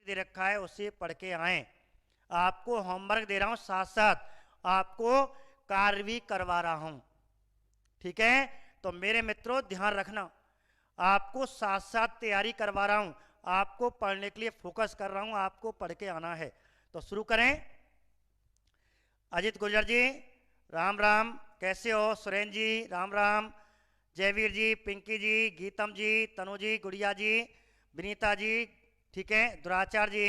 दे रखा है उसे पढ़ के आए। आपको होमवर्क दे रहा हूं, साथ साथ आपको कार्य भी करवा रहा हूं, ठीक है। तो मेरे मित्रों ध्यान रखना, आपको साथ साथ तैयारी करवा रहा हूं, आपको पढ़ने के लिए फोकस कर रहा हूं, आपको पढ़ के आना है। तो शुरू करें। अजित गुर्जर जी राम राम, कैसे हो? सुरेंद्र जी राम राम, जयवीर जी, पिंकी जी, गीतम जी, तनु जी, गुड़िया जी, विनीता जी, ठीक है, दुराचार जी,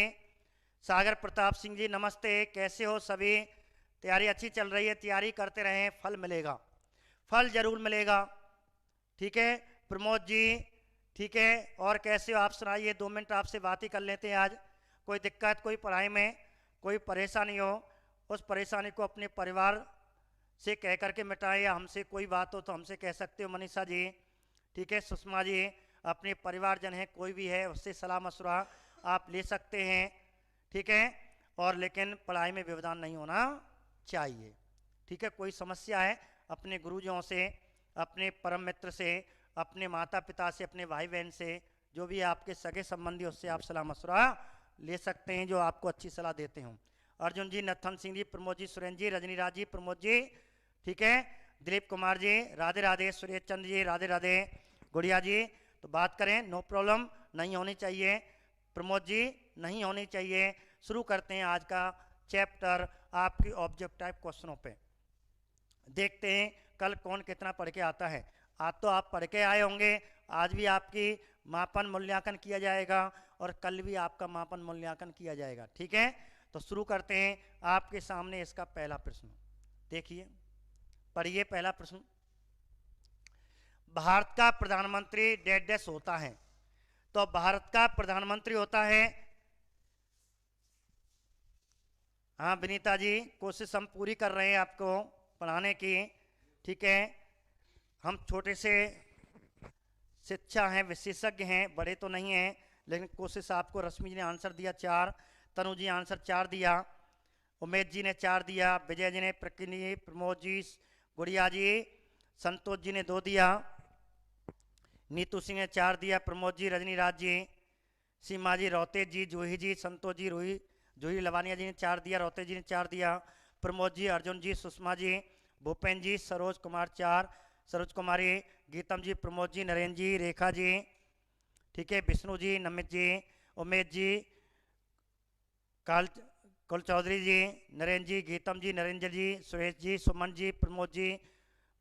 सागर प्रताप सिंह जी नमस्ते, कैसे हो सभी? तैयारी अच्छी चल रही है, तैयारी करते रहें, फल मिलेगा, फल जरूर मिलेगा, ठीक है। प्रमोद जी, ठीक है, और कैसे हो आप? सुनाइए, 2 मिनट आपसे बात ही कर लेते हैं आज। कोई दिक्कत, कोई पढ़ाई में कोई परेशानी हो, उस परेशानी को अपने परिवार से कह करके मिटाएं, या हमसे कोई बात हो तो हमसे कह सकते हो। मनीषा जी, ठीक है, सुषमा जी, अपने परिवारजन है कोई भी है उससे सलाह मशवरा आप ले सकते हैं, ठीक है। और लेकिन पढ़ाई में व्यवधान नहीं होना चाहिए, ठीक है। कोई समस्या है अपने गुरुजनों से, अपने परम मित्र से, अपने माता पिता से, अपने भाई बहन से, जो भी आपके सगे संबंधी उससे आप सलाह मशवरा ले सकते हैं, जो आपको अच्छी सलाह देते हों। अर्जुन जी, नथन सिंह जी, प्रमोद जी, सुरेंद्र जी, रजनी राज जी, प्रमोद जी, ठीक है, दिलीप कुमार जी राधे राधे, सुरेश चंद्र जी राधे राधे, गुड़िया जी। तो बात करें, नो प्रॉब्लम, नहीं होनी चाहिए, प्रमोद जी नहीं होनी चाहिए। शुरू करते हैं आज का चैप्टर आपकी ऑब्जेक्ट टाइप क्वेश्चनों पे। देखते हैं कल कौन कितना पढ़ के आता है। आज तो आप पढ़ के आए होंगे, आज भी आपकी मापन मूल्यांकन किया जाएगा और कल भी आपका मापन मूल्यांकन किया जाएगा, ठीक है। तो शुरू करते हैं, आपके सामने इसका पहला प्रश्न देखिए, पढ़िए पहला प्रश्न। भारत का प्रधानमंत्री डैश डैश होता है। तो भारत का प्रधानमंत्री होता है, हाँ विनीता जी, कोशिश हम पूरी कर रहे हैं आपको पढ़ाने की, ठीक है। हम छोटे से शिक्षा हैं, विशेषज्ञ हैं, बड़े तो नहीं हैं, लेकिन कोशिश आपको। रश्मि जी ने आंसर दिया 4, तनु जी आंसर 4 दिया, उमेश जी ने 4 दिया, विजय जी ने, प्रकृति, प्रमोद जी, गुड़िया जी, संतोष जी ने 2 दिया, नीतू सिंह ने 4 दिया, प्रमोद जी, रजनी राज जी, सीमा जी, रोहतेज जी, जूही जी, संतोष जी, जूही लवानिया जी ने 4 दिया, रोहतेज जी ने 4 दिया, प्रमोद जी, अर्जुन जी, सुषमा जी, भूपेन जी, सरोज कुमार 4, सरोज कुमारी, गीतम जी, प्रमोद जी, नरेंद्र जी, रेखा जी, ठीक है, विष्णु जी, नमित जी, उमेश जी, कुल चौधरी जी, नरेंद्र जी, गीतम जी, नरेंद्र जी, सुरेश जी, सुमन जी, प्रमोद जी,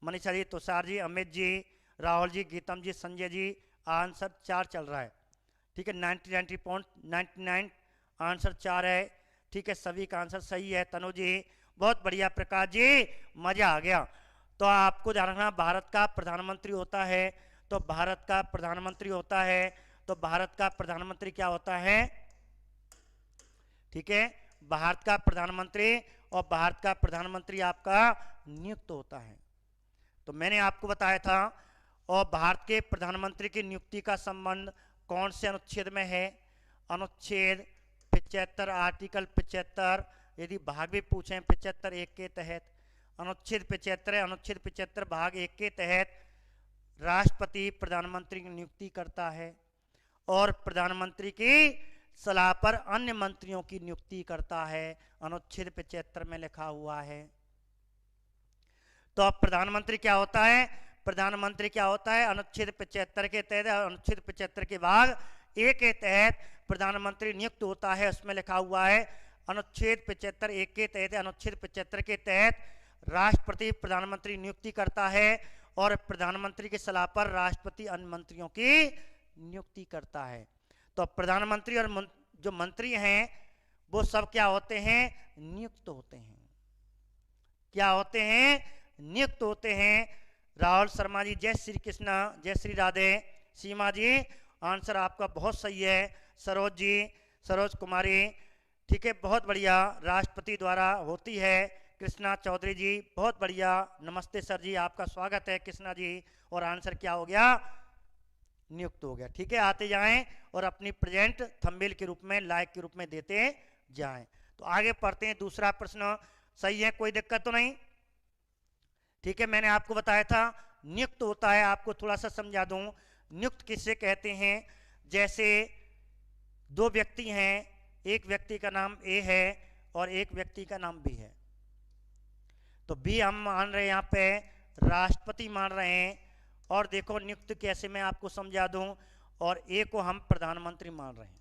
मनीषा जी, तुषार जी, अमित जी, राहुल जी, गीतम जी, संजय जी। आंसर 4 चल रहा है, ठीक है। 99.99 आंसर 4 है, ठीक है, सभी का आंसर सही है। तनु जी बहुत बढ़िया, प्रकाश जी मजा आ गया। तो आपको ध्यान रखना, भारत का प्रधानमंत्री होता है, तो भारत का प्रधानमंत्री होता है, तो भारत का प्रधानमंत्री क्या होता है, ठीक है, भारत का प्रधानमंत्री, और भारत का प्रधानमंत्री आपका नियुक्त होता है। तो मैंने आपको बताया था, और भारत के प्रधानमंत्री की नियुक्ति का संबंध कौन से अनुच्छेद में है? अनुच्छेद 75, आर्टिकल 75, यदि भाग भी पूछें 75(1) के तहत, अनुच्छेद 75 है, अनुच्छेद 75 भाग 1 के तहत राष्ट्रपति प्रधानमंत्री की नियुक्ति करता है, और प्रधानमंत्री की सलाह पर अन्य मंत्रियों की नियुक्ति करता है, अनुच्छेद 75 में लिखा हुआ है। तो अब प्रधानमंत्री क्या होता है? प्रधानमंत्री क्या होता है? अनुच्छेद 75 के तहत, अनुच्छेद 75 के भाग 1 के तहत प्रधानमंत्री नियुक्त होता है, उसमें लिखा हुआ है अनुच्छेद 75(1) के तहत, अनुच्छेद 75 के तहत राष्ट्रपति प्रधानमंत्री नियुक्ति करता है, और प्रधानमंत्री की सलाह पर राष्ट्रपति अन्य मंत्रियों की नियुक्ति करता है। तो प्रधानमंत्री और जो मंत्री हैं वो सब क्या होते हैं? नियुक्त होते हैं। क्या होते हैं? नियुक्त होते हैं। राहुल शर्मा जी जय श्री कृष्णा, जय श्री राधे। सीमा जी आंसर आपका बहुत सही है। सरोज जी, सरोज कुमारी, ठीक है, बहुत बढ़िया, राष्ट्रपति द्वारा होती है। कृष्णा चौधरी जी बहुत बढ़िया, नमस्ते सर जी, आपका स्वागत है कृष्णा जी। और आंसर क्या हो गया? नियुक्त हो गया। ठीक है, आते जाएं और अपनी प्रेजेंट थंबनेल के रूप में, लाइक के रूप में देते जाएं। तो आगे पढ़ते हैं। दूसरा प्रश्न सही है, कोई दिक्कत तो नहीं? ठीक है, मैंने आपको बताया था नियुक्त होता है, आपको थोड़ा सा समझा दूं। नियुक्त किससे कहते हैं? जैसे दो व्यक्ति हैं, एक व्यक्ति का नाम ए है और एक व्यक्ति का नाम बी है। तो बी हम मान रहे हैं यहाँ पे राष्ट्रपति मान रहे हैं, और देखो नियुक्त कैसे मैं आपको समझा दूं, और ए को हम प्रधानमंत्री मान रहे हैं।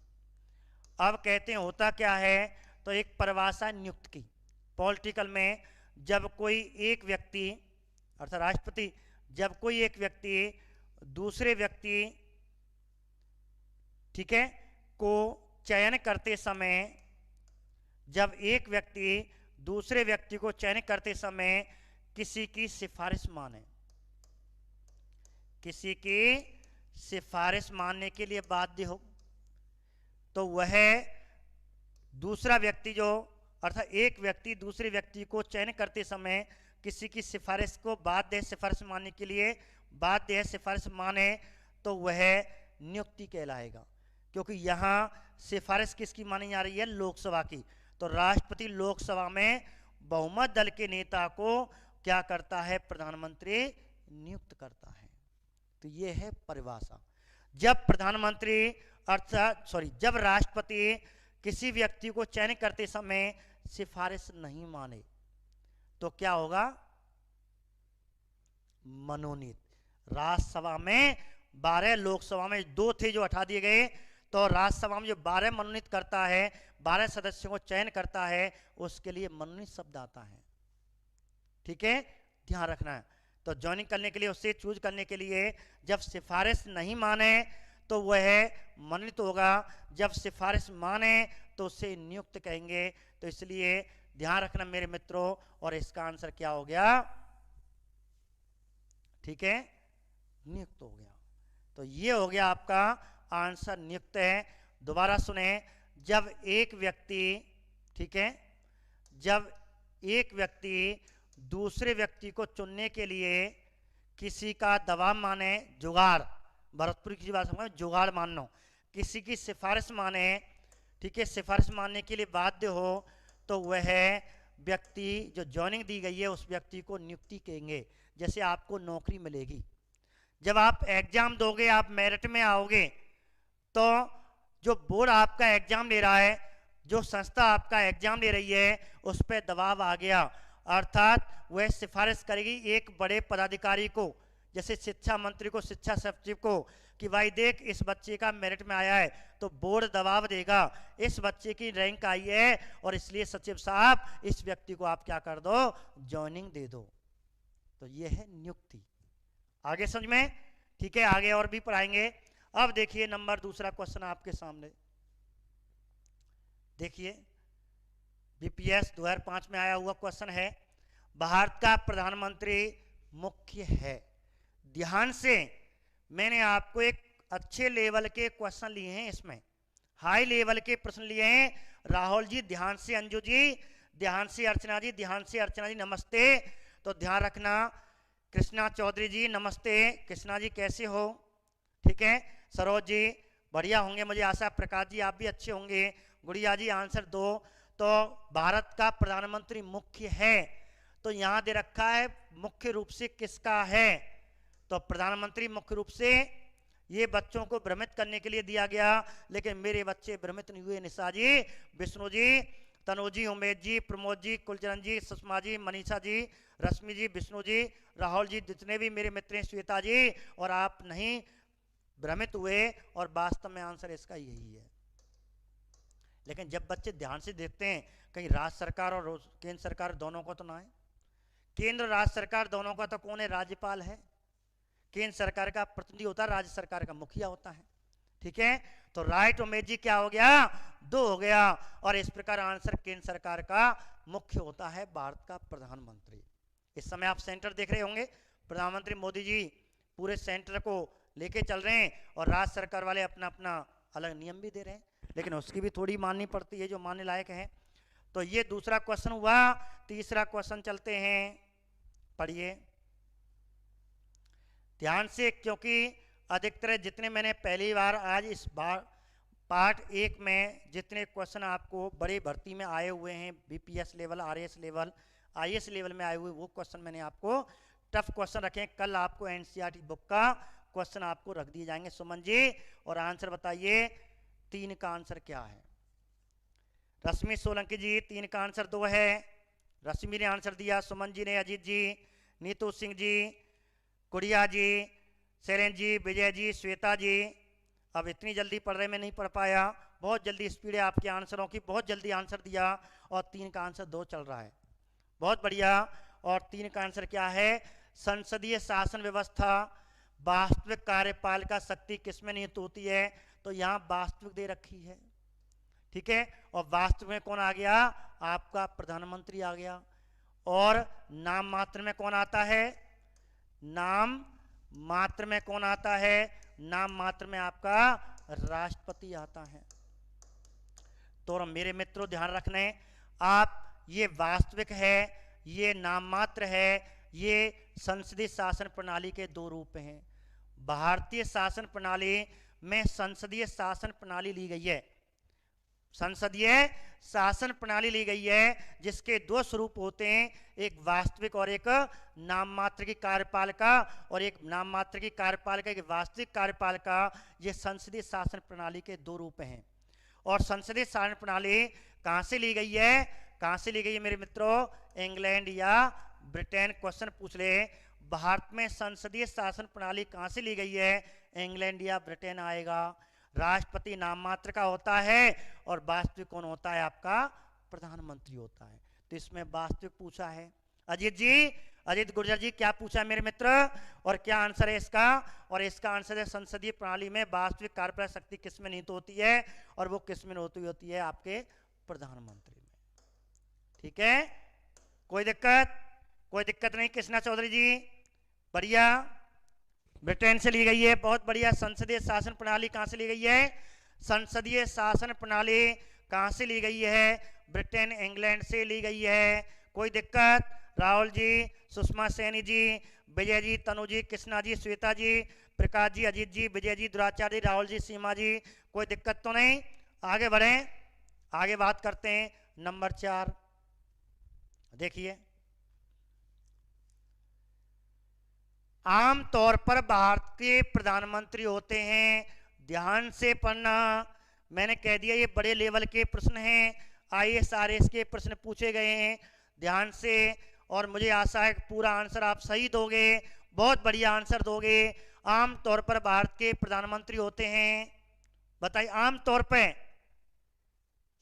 अब कहते हैं होता क्या है, तो एक परिभाषा नियुक्त की पॉलिटिकल में, जब कोई एक व्यक्ति अर्थात राष्ट्रपति, जब कोई एक व्यक्ति दूसरे व्यक्ति, ठीक है, को चयन करते समय, जब एक व्यक्ति दूसरे व्यक्ति को चयन करते समय किसी की सिफारिश माने, किसी की सिफारिश मानने के लिए बाध्य हो, तो वह दूसरा व्यक्ति जो अर्थात एक व्यक्ति दूसरे व्यक्ति को चयन करते समय किसी की सिफारिश को बाध्य है, सिफारिश मानने के लिए बाध्य है, सिफारिश माने, तो वह नियुक्ति कहलाएगा। क्योंकि यहाँ सिफारिश किसकी मानी जा रही है, लोकसभा की। तो राष्ट्रपति लोकसभा में बहुमत दल के नेता को क्या करता है, प्रधानमंत्री नियुक्त करता है। तो ये है परिभाषा। जब प्रधानमंत्री जब राष्ट्रपति किसी व्यक्ति को चयन करते समय सिफारिश नहीं माने तो क्या होगा, मनोनीत। राज्यसभा में 12, लोकसभा में 2 थे जो हटा दिए गए, तो राज्यसभा में जो 12 मनोनीत करता है, 12 सदस्यों को चयन करता है, उसके लिए मनोनीत शब्द आता है। ठीक है, ध्यान रखना है। तो ज्वाइनिंग करने के लिए, उससे चूज करने के लिए जब सिफारिश नहीं माने तो वह मनोनीत होगा, जब सिफारिश माने तो उसे नियुक्त कहेंगे। तो इसलिए ध्यान रखना मेरे मित्रों, और इसका आंसर क्या हो गया, ठीक है, नियुक्त हो गया। तो ये हो गया आपका आंसर, नियुक्त है। दोबारा सुने, जब एक व्यक्ति, ठीक है, जब एक व्यक्ति दूसरे व्यक्ति को चुनने के लिए किसी का दबाव माने, जुगाड़, भरतपुर की बात समझ, जुगाड़ मानो, किसी की सिफारिश माने, ठीक है, सिफारिश मानने के लिए बाध्य हो, तो वह व्यक्ति जो ज्वाइनिंग दी गई है उस व्यक्ति को नियुक्ति कहेंगे। जैसे आपको नौकरी मिलेगी, जब आप एग्जाम दोगे, आप मेरिट में आओगे, तो जो बोर्ड आपका एग्जाम ले रहा है, जो संस्था आपका एग्जाम ले रही है, उस पर दबाव आ गया, अर्थात वह सिफारिश करेगी एक बड़े पदाधिकारी को, जैसे शिक्षा मंत्री को, शिक्षा सचिव को, कि भाई देख इस बच्चे का मेरिट में आया है, तो बोर्ड दबाव देगा, इस बच्चे की रैंक आई है और इसलिए सचिव साहब इस व्यक्ति को आप क्या कर दो, ज्वाइनिंग दे दो। तो ये है नियुक्ति। आगे समझ में, ठीक है, आगे और भी पढ़ाएंगे। अब देखिए नंबर दूसरा क्वेश्चन आपके सामने, देखिए बीपीएस 2005 में आया हुआ क्वेश्चन है, भारत का प्रधानमंत्री मुख्य है। ध्यान से, मैंने आपको एक अच्छे लेवल के क्वेश्चन लिए हैं, इसमें हाई लेवल के प्रश्न लिए हैं। राहुल जी ध्यान से, अंजू जी ध्यान से, अर्चना जी ध्यान से, अर्चना जी नमस्ते। तो ध्यान रखना, कृष्णा चौधरी जी नमस्ते, कृष्णा जी कैसे हो, ठीक है, सरोज जी बढ़िया होंगे मुझे आशा, प्रकाश जी आप भी अच्छे होंगे, गुड़िया जी आंसर दो। तो भारत का प्रधानमंत्री मुख्य है, तो यहां दे रखा है मुख्य रूप से किसका है, तो प्रधानमंत्री मुख्य रूप से, ये बच्चों को भ्रमित करने के लिए दिया गया, लेकिन मेरे बच्चे भ्रमित नहीं हुए। निशा जी, विष्णु जी, तनु जी, उमेश जी, प्रमोद जी, कुलचरण जी, सुषमा जी, मनीषा जी, रश्मि जी, विष्णु जी, राहुल जी, जितने भी मेरे मित्र हैं, श्वेता जी, और आप नहीं भ्रमित हुए, और वास्तव में आंसर इसका यही है। लेकिन जब बच्चे ध्यान से देखते हैं, कहीं राज्य सरकार और केंद्र सरकार दोनों को तो ना है, केंद्र राज्य सरकार दोनों का तो कौन है, राज्यपाल है, केंद्र सरकार का प्रतिनिधि होता है, राज्य सरकार का मुखिया होता है, ठीक है। तो राइट उमेश जी क्या हो गया, 2 हो गया, और इस प्रकार आंसर केंद्र सरकार का मुख्य होता है भारत का प्रधानमंत्री। इस समय आप सेंटर देख रहे होंगे, प्रधानमंत्री मोदी जी पूरे सेंटर को लेके चल रहे हैं, और राज्य सरकार वाले अपना अपना अलग नियम भी दे रहे हैं, लेकिन उसकी भी थोड़ी माननी पड़ती है जो मानने लायक है। तो ये दूसरा क्वेश्चन हुआ। तीसरा क्वेश्चन चलते हैं, पढ़िए ध्यान से, क्योंकि अधिकतर जितने मैंने पहली बार आज इस बार पार्ट 1 में जितने क्वेश्चन आपको बड़े भर्ती में आए हुए हैं, BPS level, RS level, IAS level में आए हुए, वो क्वेश्चन मैंने आपको टफ क्वेश्चन रखे। कल आपको एनसीईआरटी बुक का क्वेश्चन आपको रख दिए जाएंगे। सुमन जी, और आंसर बताइए 3 का आंसर क्या है। रश्मि सोलंकी जी 3 का आंसर 2 है। रश्मि ने आंसर दिया, सुमन जी ने, अजीत जी, नीतू सिंह जी, कुड़िया जी, शैलेंद्र जी, विजय जी, श्वेता जी। अब इतनी जल्दी पढ़ रहे, मैं नहीं पढ़ पाया, बहुत जल्दी स्पीड है आपके आंसरों की, बहुत जल्दी आंसर दिया। और 3 का आंसर 2 चल रहा है, बहुत बढ़िया। और 3 का आंसर क्या है? संसदीय शासन व्यवस्था वास्तविक कार्यपालिका शक्ति किसमें निहित होती है? तो यहाँ वास्तविक दे रखी है, ठीक है। और वास्तविक में कौन आ गया? आपका प्रधानमंत्री आ गया। और नाम मात्र में कौन आता है? नाम मात्र में कौन आता है? नाम मात्र में आपका राष्ट्रपति आता है। तो मेरे मित्रों ध्यान रखने, आप ये वास्तविक है, ये नाम मात्र है, ये संसदीय शासन प्रणाली के 2 रूप हैं। भारतीय शासन प्रणाली में संसदीय शासन प्रणाली ली गई है, संसदीय शासन प्रणाली ली गई है, जिसके 2 स्वरूप होते हैं, एक वास्तविक और एक नाम मात्र की कार्यपालिका, और एक नाम मात्र की कार्यपालिका, एक वास्तविक कार्यपालिका। ये संसदीय शासन प्रणाली के 2 रूप हैं। और संसदीय शासन प्रणाली कहां से ली गई है? कहां से ली गई है मेरे मित्रों? इंग्लैंड या ब्रिटेन। क्वेश्चन पूछ ले, भारत में संसदीय शासन प्रणाली कहां से ली गई है? इंग्लैंड या ब्रिटेन आएगा। राष्ट्रपति नाम मात्र का होता है और वास्तविक कौन होता है? आपका प्रधानमंत्री होता है। तो इसमें वास्तविक पूछा है। अजीत जी, अजीत गुर्जर जी क्या पूछा मेरे मित्र, और क्या आंसर है इसका? और इसका आंसर है संसदीय प्रणाली में वास्तविक कार्यपालक शक्ति किसमें निहित होती है? और वो किसमें होती है? आपके प्रधानमंत्री में। ठीक है, कोई दिक्कत? कोई दिक्कत नहीं। कृष्णा चौधरी जी बढ़िया, ब्रिटेन से ली गई है, बहुत बढ़िया। संसदीय शासन प्रणाली कहां से ली गई है? संसदीय शासन प्रणाली कहां से ली गई है? ब्रिटेन इंग्लैंड से ली गई है। कोई दिक्कत? राहुल जी, सुषमा सैनी जी, विजय जी, तनु जी, कृष्णा जी, श्वेता जी, प्रकाश जी, अजीत जी, विजय जी, दुराचार्य जी, राहुल जी, सीमा जी, कोई दिक्कत तो नहीं? आगे बढ़ें, आगे बात करते हैं। नंबर 4 देखिए, आमतौर पर भारत के प्रधानमंत्री होते हैं, ध्यान से पढ़ना, मैंने कह दिया ये बड़े लेवल के प्रश्न हैं, IAS के प्रश्न पूछे गए हैं, ध्यान से। और मुझे आशा है कि पूरा आंसर आप सही दोगे, बहुत बढ़िया आंसर दोगे। आमतौर पर भारत के प्रधानमंत्री होते हैं, बताइए आमतौर पर।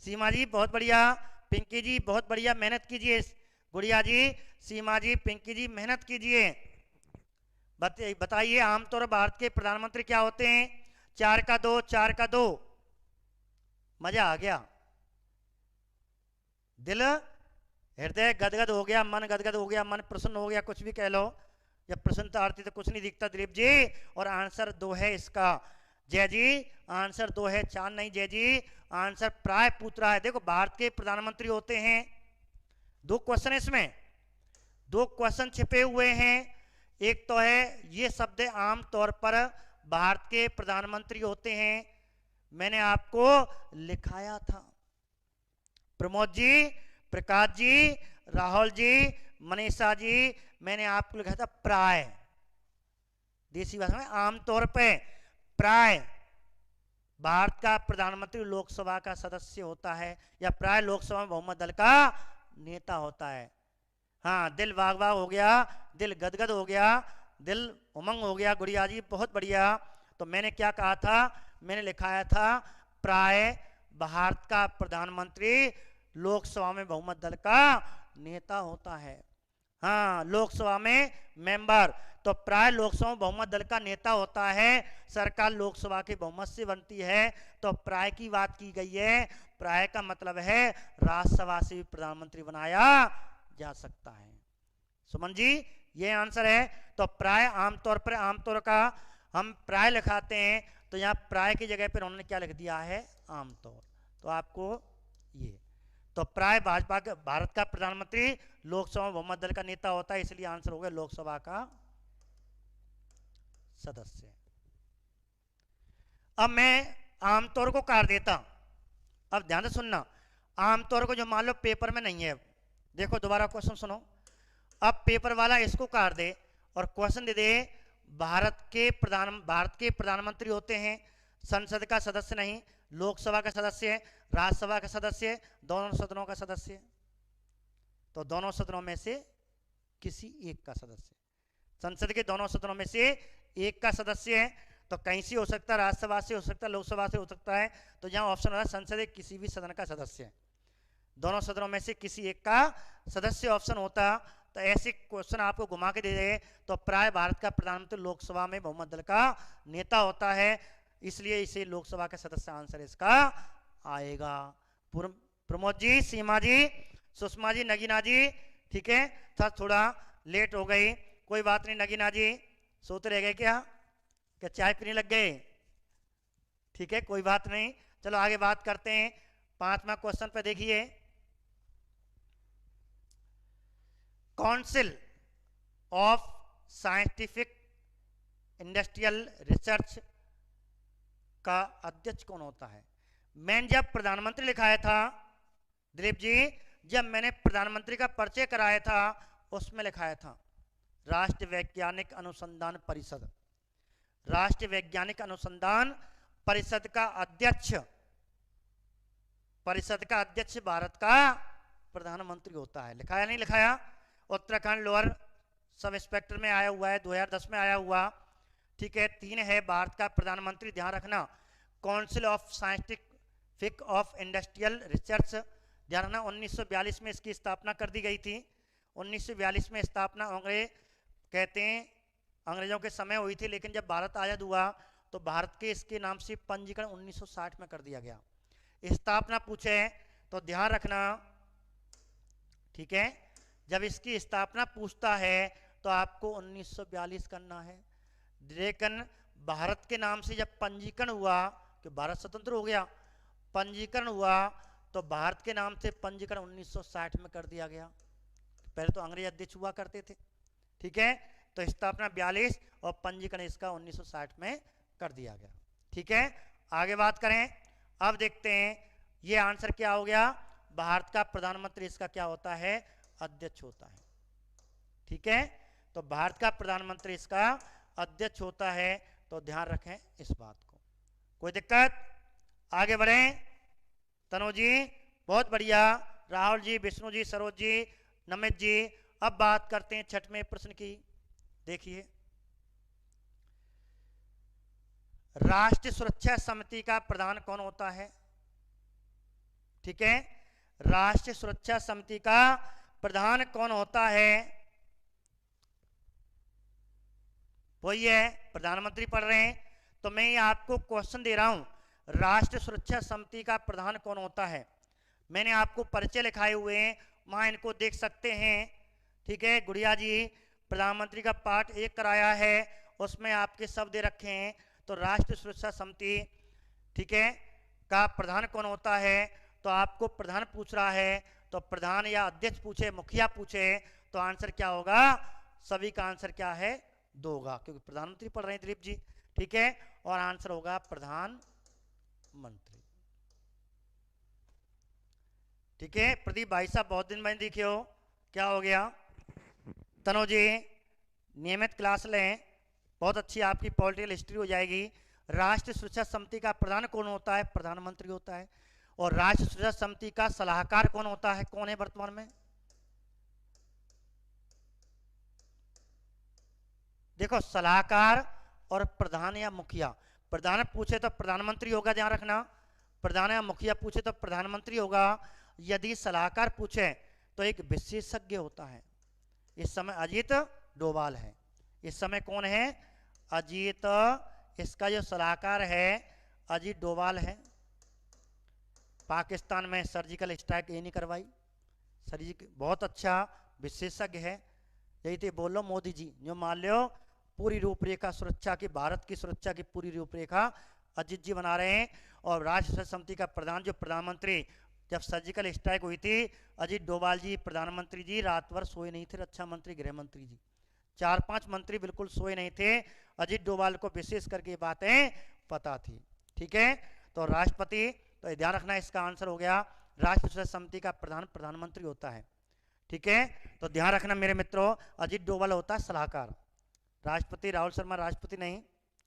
सीमा जी बहुत बढ़िया, पिंकी जी बहुत बढ़िया, मेहनत कीजिए। गुड़िया जी, सीमा जी, पिंकी जी मेहनत कीजिए, बताइए आमतौर पर भारत के प्रधानमंत्री क्या होते हैं? 4 का 2, 4 का 2, मजा आ गया, दिल हृदय गदगद हो गया, मन गदगद हो गया, मन प्रसन्न हो गया, कुछ भी कह लो। जब प्रसन्नता आती तो कुछ नहीं दिखता दिलीप जी। और आंसर 2 है इसका। जय जी, आंसर 2 है, 4 नहीं। जय जी, आंसर प्राय पूछ रहा है। देखो भारत के प्रधानमंत्री होते हैं, 2 क्वेश्चन इसमें, 2 क्वेश्चन छिपे हुए हैं। एक तो है ये शब्द आमतौर पर भारत के प्रधानमंत्री होते हैं, मैंने आपको लिखाया था। प्रमोद जी, प्रकाश जी, राहुल जी, मनीषा जी, मैंने आपको लिखा था प्राय, देसी भाषा में आमतौर पे प्राय भारत का प्रधानमंत्री लोकसभा का सदस्य होता है, या प्राय लोकसभा में बहुमत दल का नेता होता है। हाँ, दिल बाग बाग हो गया, दिल गदगद हो गया, दिल उमंग हो गया। गुड़िया जी बहुत बढ़िया। तो मैंने क्या कहा था? मैंने लिखाया था प्राय भारत का प्रधानमंत्री लोकसभा में बहुमत दल का नेता होता है। हाँ, लोकसभा में मेंबर, तो प्राय लोकसभा में बहुमत दल का नेता होता है। सरकार लोकसभा के बहुमत से बनती है, तो प्राय की बात की गई है। प्राय का मतलब है राज्यसभा से भी प्रधानमंत्री बनाया जा सकता है। सुमन जी ये आंसर है। तो प्राय आमतौर पर, आमतौर का हम प्राय लिखाते हैं, तो यहाँ प्राय की जगह पर उन्होंने क्या लिख दिया है? आमतौर। तो आपको ये, तो प्राय भाजपा का, भारत का प्रधानमंत्री लोकसभा में बहुमत दल का नेता होता है, इसलिए आंसर हो गया लोकसभा का सदस्य। अब मैं आमतौर को काट देता। अब ध्यान से सुनना, आमतौर को जो मान लो पेपर में नहीं है, देखो दोबारा क्वेश्चन सुनो। अब पेपर वाला इसको काट दे और क्वेश्चन दे दे भारत के प्रधानमंत्री होते हैं, संसद का सदस्य नहीं, लोकसभा का सदस्य है, राज्यसभा का सदस्य है, दोनों सदनों का सदस्य है। तो दोनों सदनों में से किसी एक का सदस्य, संसद के दोनों सदनों में से एक का सदस्य है। तो कहीं से हो सकता है, राज्यसभा से हो सकता है, लोकसभा से हो सकता है। तो यहाँ ऑप्शन हो रहा है संसद के किसी भी सदन का सदस्य है, दोनों सदनों में से किसी एक का सदस्य ऑप्शन होता। तो ऐसे क्वेश्चन आपको घुमा के दे दे तो प्राय भारत का प्रधानमंत्री लोकसभा में बहुमत दल का नेता होता है, इसलिए इसे लोकसभा का सदस्य आंसर इसका आएगा। प्रमोद जी, सीमा जी, सुषमा जी, नगीना जी, ठीक है। थोड़ा लेट हो गई, कोई बात नहीं। नगीना जी सोते रह गए क्या चाय पीने लग गए? ठीक है, कोई बात नहीं। चलो आगे बात करते हैं। 5वां क्वेश्चन पे देखिए, council of scientific industrial research का अध्यक्ष कौन होता है? मैंने जब प्रधानमंत्री लिखाया था दिलीप जी, जब मैंने प्रधानमंत्री का परिचय कराया था उसमें लिखाया था राष्ट्रीय वैज्ञानिक अनुसंधान परिषद। राष्ट्रीय वैज्ञानिक अनुसंधान परिषद का अध्यक्ष भारत का प्रधानमंत्री होता है। लिखाया नहीं लिखाया? उत्तराखंड लोअर सब इंस्पेक्टर में आया हुआ है, 2010 में आया हुआ, ठीक है। 3 है भारत का प्रधानमंत्री, ध्यान रखना। Council of scientific of industrial research, ध्यान रखना। 1942 में इसकी स्थापना कर दी गई थी। 1942 में स्थापना अंग्रेज कहते हैं अंग्रेजों के समय हुई थी, लेकिन जब भारत आज़ाद हुआ तो भारत के इसके नाम से पंजीकरण 1960 में कर दिया गया। स्थापना पूछे तो ध्यान रखना, ठीक है। जब इसकी स्थापना पूछता है तो आपको 1942 करना है, लेकिन भारत के नाम से जब पंजीकरण हुआ कि भारत स्वतंत्र हो गया, पंजीकरण हुआ तो भारत के नाम से पंजीकरण 1960 में कर दिया गया। पहले तो अंग्रेज अध्यक्ष हुआ करते थे, ठीक है। तो स्थापना 42 और पंजीकरण इसका 1960 में कर दिया गया, ठीक है। आगे बात करें, अब देखते हैं ये आंसर क्या हो गया। भारत का प्रधानमंत्री इसका क्या होता है? अध्यक्ष होता है, ठीक है। तो भारत का प्रधानमंत्री इसका अध्यक्ष होता है, तो ध्यान रखें इस बात को। कोई दिक्कत? आगे बढ़ें। तनु जी बहुत बढ़िया, राहुल जी, विष्णु जी, सरोज जी, नमित जी। अब बात करते हैं 6वें प्रश्न की। देखिए, राष्ट्रीय सुरक्षा समिति का प्रधान कौन होता है? ठीक है, राष्ट्रीय सुरक्षा समिति का प्रधान कौन होता है? वही है, प्रधानमंत्री पढ़ रहे हैं तो मैं ये आपको क्वेश्चन दे रहा हूं, राष्ट्रीय सुरक्षा समिति का प्रधान कौन होता है। मैंने आपको परिचय लिखाए हुए हैं, वहां इनको देख सकते हैं, ठीक है। गुड़िया जी प्रधानमंत्री का पार्ट 1 कराया है, उसमें आपके शब्द दे रखे हैं। तो राष्ट्रीय सुरक्षा समिति, ठीक है, का प्रधान कौन होता है? तो आपको प्रधान पूछ रहा है, तो प्रधान या अध्यक्ष पूछे, मुखिया पूछे, तो आंसर क्या होगा? सभी का आंसर क्या है? 2 होगा, क्योंकि प्रधानमंत्री पढ़ रहे हैं दिलीप जी, ठीक है। और आंसर होगा प्रधानमंत्री, ठीक है। प्रदीप भाई साहब बहुत दिन बाद दिखे हो, क्या हो गया? तनु जी नियमित क्लास लें, बहुत अच्छी आपकी पॉलिटिकल हिस्ट्री हो जाएगी। राष्ट्रीय सुरक्षा समिति का प्रधान कौन होता है? प्रधानमंत्री होता है। और राष्ट्रीय सुरक्षा समिति का सलाहकार कौन होता है? कौन है वर्तमान में? देखो, सलाहकार और प्रधान या मुखिया। प्रधान पूछे तो प्रधानमंत्री होगा, ध्यान रखना। प्रधान या मुखिया पूछे तो प्रधानमंत्री होगा। यदि सलाहकार पूछे तो एक विशेषज्ञ होता है। इस समय अजीत डोभाल है। इस समय कौन है? अजीत, इसका जो सलाहकार है अजीत डोभाल है। पाकिस्तान में सर्जिकल स्ट्राइक ये नहीं करवाई, सर्जिकल बहुत अच्छा विशेषज्ञ है। यही तो बोलो मोदी जी, जो मान लो पूरी रूपरेखा सुरक्षा की, भारत की सुरक्षा की पूरी रूपरेखा अजीत जी बना रहे हैं। और राष्ट्रीय सुरक्षा समिति का प्रधान जो प्रधानमंत्री, जब सर्जिकल स्ट्राइक हुई थी, अजीत डोभाल जी प्रधानमंत्री जी रात भर सोए नहीं थे। रक्षा मंत्री, गृह मंत्री जी, 4-5 मंत्री बिल्कुल सोए नहीं थे। अजीत डोभाल को विशेष करके बातें पता थी, ठीक है। तो राष्ट्रपति, तो ध्यान रखना, इसका आंसर हो गया राष्ट्रीय सुरक्षा समिति का प्रधान प्रधानमंत्री होता है, ठीक है। तो ध्यान रखना मेरे मित्रों, अजीत डोभाल होता है सलाहकार। राष्ट्रपति राहुल शर्मा राष्ट्रपति नहीं,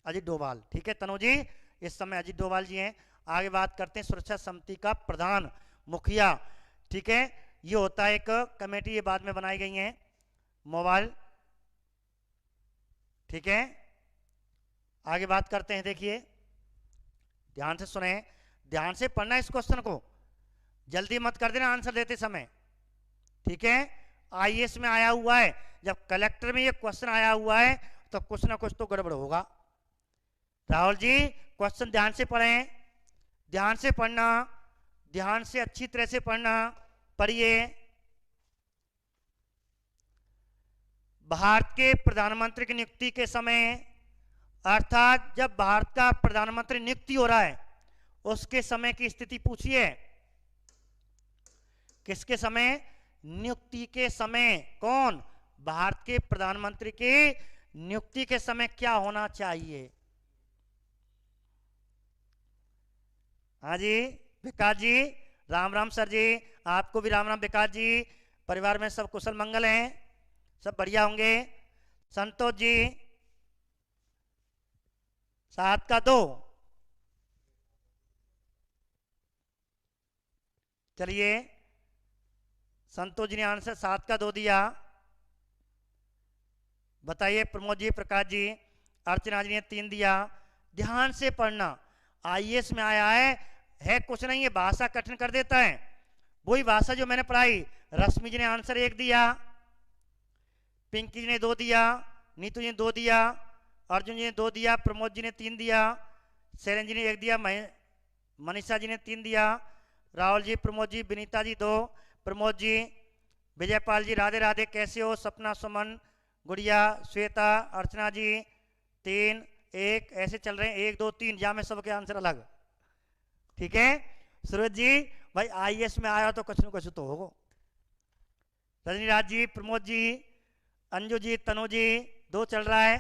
अजीत डोभाल, ठीक है। तनु जी इस समय अजीत डोभाल जी हैं। आगे बात करते हैं सुरक्षा समिति का प्रधान मुखिया। ठीक है, ये होता है एक कमेटी, ये बाद में बनाई गई है मोबाइल। ठीक है, आगे बात करते हैं। देखिए ध्यान से सुने, ध्यान से पढ़ना इस क्वेश्चन को, जल्दी मत कर देना आंसर देते समय। ठीक है, आईएएस में आया हुआ है, जब कलेक्टर में ये क्वेश्चन आया हुआ है तो कुछ ना कुछ तो गड़बड़ होगा। राहुल जी क्वेश्चन ध्यान से पढ़ें, ध्यान से पढ़ना, ध्यान से अच्छी तरह से पढ़ना। पढ़िए, भारत के प्रधानमंत्री की नियुक्ति के समय, अर्थात जब भारत का प्रधानमंत्री नियुक्ति हो रहा है उसके समय की स्थिति पूछिए। किसके समय? नियुक्ति के समय। कौन? भारत के प्रधानमंत्री की नियुक्ति के समय क्या होना चाहिए? हाँ जी विकास जी, राम राम सर जी, आपको भी राम राम विकास जी। परिवार में सब कुशल मंगल हैं, सब बढ़िया होंगे। संतोष जी 7 का 2। चलिए संतोष जी ने आंसर 7 का 2 दिया। बताइए प्रमोद जी, प्रकाश जी, अर्चना जी ने 3 दिया। ध्यान से पढ़ना, आईएएस में आया है कुछ नहीं, ये भाषा कठिन कर देता है, वही भाषा जो मैंने पढ़ाई। रश्मि जी ने आंसर 1 दिया, पिंकी जी ने 2 दिया, नीतू जी ने 2 दिया, अर्जुन जी ने 2 दिया, प्रमोद जी ने 3 दिया, शैलेंद्र जी ने 1 दिया, मनीषा जी ने 3 दिया, राहुल जी, प्रमोद जी, विनीता जी 2, प्रमोद जी, विजयपाल जी राधे राधे कैसे हो, सपना, सुमन, गुड़िया, श्वेता, अर्चना जी 3 1 ऐसे चल रहे हैं, 1 2 3 जा में सबके आंसर अलग। ठीक है, सूरज जी भाई आईएएस में आया तो कुछ न कुछ तो होगा। रजनीराज जी, प्रमोद जी, अंजू जी, तनु जी 2 चल रहा है,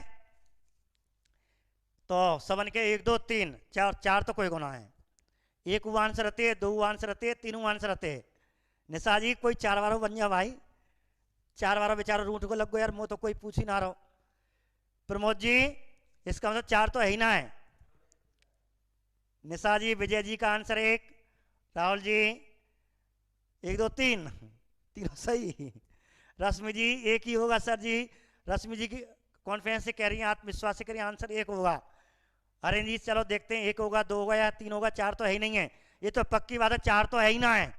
तो सबन के 1 2 3 4 तो कोई गुना है। 1 आंसर रहते है, 2 आंसर रहते है, 3 आंसर रहते है। निशा जी कोई 4 बारों बन जा भाई, 4 बारों बेचारा रूट को लग गो यार, मुँह तो कोई पूछ ही ना रहो। प्रमोद जी इसका मतलब 4 तो है ही ना है। निशा जी, विजय जी का आंसर 1, राहुल जी 1 2 3 तीनों सही। रश्मि जी 1 ही होगा सर जी, रश्मि जी की कॉन्फिडेंस से कह रही हैं, आत्मविश्वास से कह रही हैं, आंसर 1 होगा। अरे जी चलो देखते हैं 1 होगा, 2 होगा या 3 होगा, 4 तो है ही नहीं है, ये तो पक्की बात है 4 तो है ही ना है।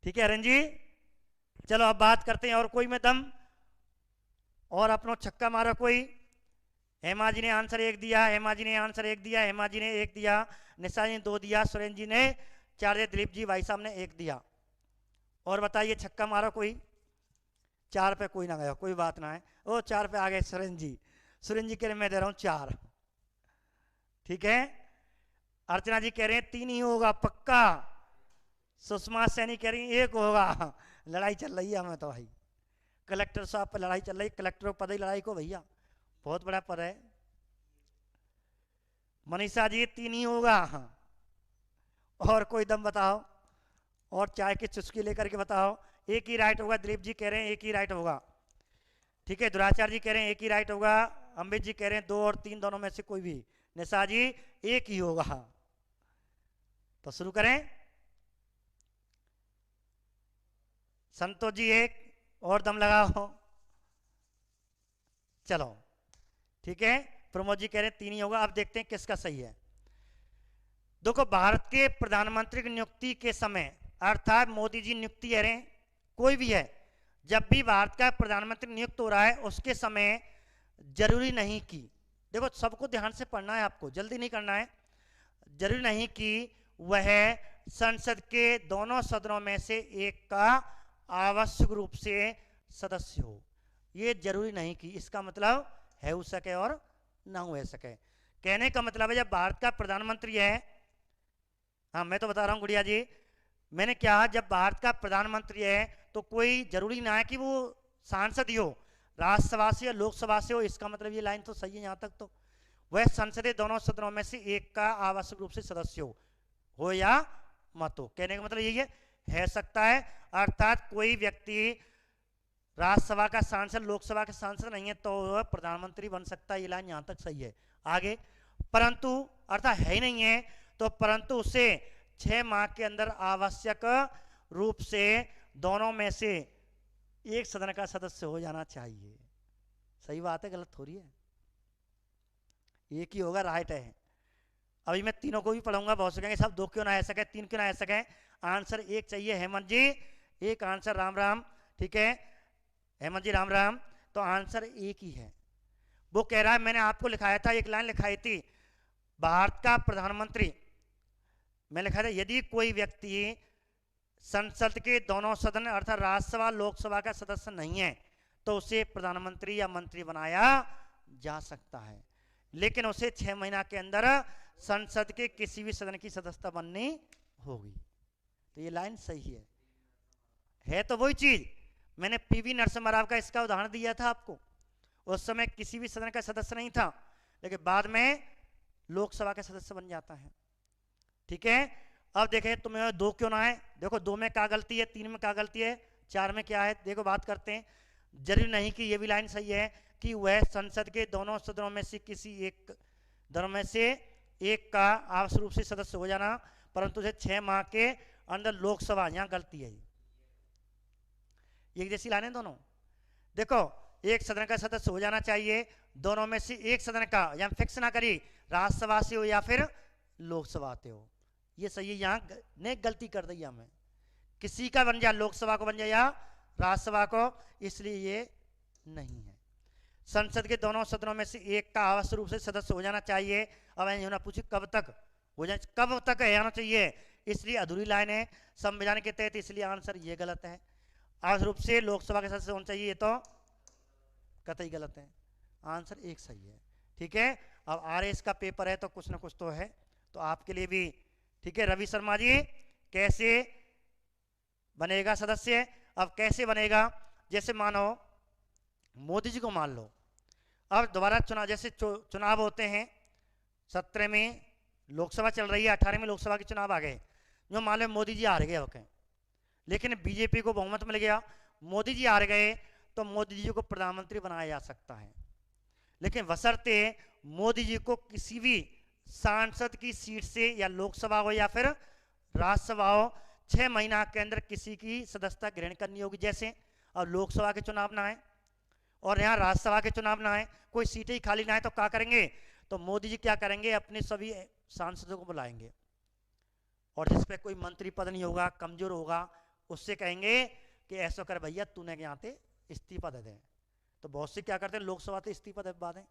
ठीक है हरन जी, चलो अब बात करते हैं और कोई में दम और अपनो छक्का मारो कोई। हेमा जी ने आंसर 1 दिया, हेमा जी ने आंसर 1 दिया, हेमा जी ने 1 दिया, निशा जी ने 2 दिया, सुरेंद्र जी ने 4 दिया, दिलीप जी भाई साहब ने 1 दिया। और बताइए छक्का मारो कोई। 4 पे कोई ना गया, कोई बात ना है। ओ 4 पे आ गए सुरेंद्र जी, सुरेंद्र जी कह रहे मैं दे रहा हूँ 4। ठीक है, अर्चना जी कह रहे हैं 3 ही होगा पक्का, सुषमा सैनी कह रही 1 होगा। लड़ाई चल रही है हमें तो भाई, कलेक्टर साहब पर लड़ाई चल रही, कलेक्टर पद ही लड़ाई को भैया, बहुत बड़ा पद है। मनीषा जी 3 ही होगा। और कोई दम बताओ, और चाय की चुस्की लेकर के बताओ। 1 ही राइट होगा, दिलीप जी कह रहे हैं 1 ही राइट होगा। ठीक है, दुराचार्य जी कह रहे हैं 1 ही राइट होगा, अमृत जी कह रहे हैं 2 और 3 दोनों में से कोई भी। निशा जी 1 ही होगा। तो शुरू करें। संतोष जी 1 और दम लगाओ, चलो ठीक है। प्रमोद जी कह रहे हैं 3 ही होगा। अब देखते हैं किसका सही है। देखो भारत के प्रधानमंत्री की नियुक्ति के समय, अर्थात मोदी जी नियुक्ति है, कोई भी है, जब भी भारत का प्रधानमंत्री नियुक्त हो रहा है उसके समय जरूरी नहीं कि, देखो सबको ध्यान से पढ़ना है, आपको जल्दी नहीं करना है, जरूरी नहीं कि वह संसद के दोनों सदनों में से एक का आवश्यक रूप से सदस्य हो। ये जरूरी नहीं कि, इसका मतलब है हो सके और ना हो सके। कहने का मतलब है जब भारत का प्रधानमंत्री है, हाँ मैं तो बता रहा हूँ गुड़िया जी, मैंने क्या, जब भारत का प्रधानमंत्री है तो कोई जरूरी ना है कि वो सांसद ही हो, राज्यसभा से या लोकसभा से हो। इसका मतलब ये लाइन तो सही है यहाँ तक, तो वह संसदीय दोनों सदनों में से एक का आवश्यक रूप से सदस्य हो या मत हो। कहने का मतलब यही है सकता है, अर्थात कोई व्यक्ति राज्यसभा का सांसद लोकसभा के सांसद नहीं है तो वह प्रधानमंत्री बन सकता है। ये लाइन यहाँ तक सही है। आगे, परंतु अर्थात है ही नहीं है तो परंतु उसे 6 माह के अंदर आवश्यक रूप से दोनों में से एक सदन का सदस्य हो जाना चाहिए। सही बात है, गलत हो रही है? एक ही होगा, राइट है। अभी मैं तीनों को भी पढ़ूंगा, बहुत से कहेंगे साहब 2 क्यों ना आ सके, 3 क्यों ना आ सके। आंसर एक चाहिए हेमंत जी, एक आंसर। राम राम, ठीक है हेमंत जी, राम राम। तो आंसर एक ही है। वो कह रहा है, मैंने आपको लिखाया था, एक लाइन लिखाई थी, भारत का प्रधानमंत्री, मैं लिखा था यदि कोई व्यक्ति संसद के दोनों सदन अर्थात राज्यसभा लोकसभा का सदस्य नहीं है तो उसे प्रधानमंत्री या मंत्री बनाया जा सकता है, लेकिन उसे 6 महीना के अंदर संसद के किसी भी सदन की सदस्यता बननी होगी। तो ये लाइन सही है तो वही चीज मैंने पीवी नरसिम्हा राव का इसका उदाहरण दिया था आपको। उस समय किसी भी सदन का सदस्य नहीं था, लेकिन बाद में लोकसभा का सदस्य बन जाता है। ठीक है, अब देखें तुम्हें 2 क्यों ना है। देखो 2 में क्या गलती है, 3 में क्या गलती है, 4 में क्या है। देखो बात करते हैं, जरूरी नहीं कि ये भी लाइन सही है कि वह संसद के दोनों सदनों में से किसी एक दोनों में से एक का आवश्यक रूप से सदस्य हो जाना, परंतु उसे 6 माह के अंदर लोकसभा, यहां गलती है। एक जैसी लाइनें दोनों। देखो एक सदन का सदस्य हो जाना चाहिए, दोनों में से एक सदन का, या फिक्स ना करी राज्यसभा से हो या फिर लोकसभा से हो। ये सही है, यहाँ ने गलती कर दी हमें, किसी का बन जाए, लोकसभा को बन जाए या राज्यसभा को, इसलिए ये नहीं है। संसद के दोनों सदनों में से एक का आवश्यक रूप से सदस्य हो जाना चाहिए। अब होना पूछे कब तक हो जाए, कब तक आना चाहिए, इसलिए अधूरी लाइन है संविधान के तहत, इसलिए आंसर ये गलत है। आवश्यक रूप से लोकसभा के सदस्य होना चाहिए, ये तो कतई गलत है। आंसर एक सही है। ठीक है, अब आरएस का पेपर है तो कुछ ना कुछ तो है, तो आपके लिए भी ठीक है। रवि शर्मा जी कैसे बनेगा सदस्य? अब कैसे बनेगा, जैसे मानो मोदी जी को मान लो, अब दोबारा चुनाव, जैसे चुनाव होते हैं, 17 में लोकसभा चल रही है, 18 में लोकसभा के चुनाव आ गए, जो मान लो मोदी जी हार गए होके, लेकिन बीजेपी को बहुमत मिल गया, मोदी जी हार गए, तो मोदी जी को प्रधानमंत्री बनाया जा सकता है, लेकिन बशर्ते मोदी जी को किसी भी सांसद की सीट से, या लोकसभा हो या फिर राज्यसभा हो, 6 महीना के अंदर किसी की सदस्यता ग्रहण करनी होगी। जैसे अब लोकसभा के चुनाव ना आए और यहाँ राज्यसभा के चुनाव ना आए, कोई सीटें ही खाली ना आए, तो क्या करेंगे, तो मोदी जी क्या करेंगे, अपने सभी सांसदों को बुलाएंगे, और जिस पे कोई मंत्री पद नहीं होगा, कमजोर होगा, उससे कहेंगे कि ऐसा कर भैया, तूने यहाँ पे इस्तीफा दे दे। तो बहुत से क्या करते हैं, लोकसभा से इस्तीफा दे बाद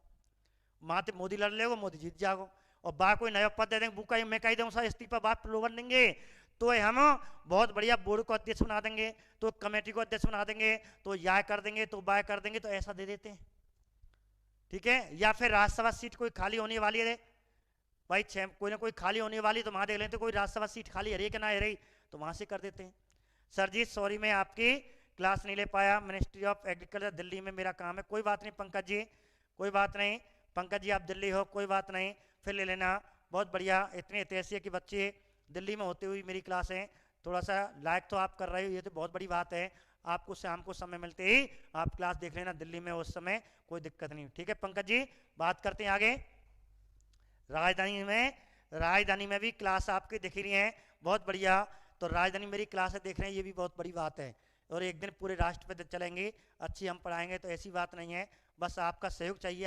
माते मोदी लड़ ले, मोदी जीत जाओ, और बा कोई नया पद दे देंगे, बुका मैं कही दूँ सर इस्तीफा, बात प्रलोभन देंगे, तो हम बहुत बढ़िया बोर्ड को अध्यक्ष बना देंगे, तो कमेटी को अध्यक्ष बना देंगे, तो या कर देंगे, तो बाय कर देंगे, तो ऐसा दे देते हैं। ठीक है, या फिर राज्यसभा सीट कोई खाली होने वाली है भाई, कोई ना कोई खाली होने वाली, तो वहां देख लेते कोई राज्यसभा सीट खाली है रही कि ना है रही, तो वहां से कर देते हैं। सर जी सॉरी, मैं आपकी क्लास नहीं ले पाया, मिनिस्ट्री ऑफ एग्रीकल्चर दिल्ली में मेरा काम है। कोई बात नहीं पंकज जी, कोई बात नहीं पंकज जी, आप दिल्ली हो, कोई बात नहीं, फिर ले लेना। बहुत बढ़िया, इतने ऐतिहासिक कि बच्चे दिल्ली में होते हुए मेरी क्लास है, थोड़ा सा लायक तो आप कर रहे हो, ये तो बहुत बड़ी बात है। आपको शाम को समय मिलते ही आप क्लास देख लेना दिल्ली में, उस समय कोई दिक्कत नहीं। ठीक है पंकज जी, बात करते हैं आगे। राजधानी में भी क्लास आपकी दिख रही है, बहुत बढ़िया। तो राजधानी मेरी क्लास है, देख रहे हैं, ये भी बहुत बड़ी बात है। और एक दिन पूरे राष्ट्र पे चलेंगे, अच्छी हम पढ़ाएंगे, तो ऐसी बात नहीं है, बस आपका सहयोग चाहिए।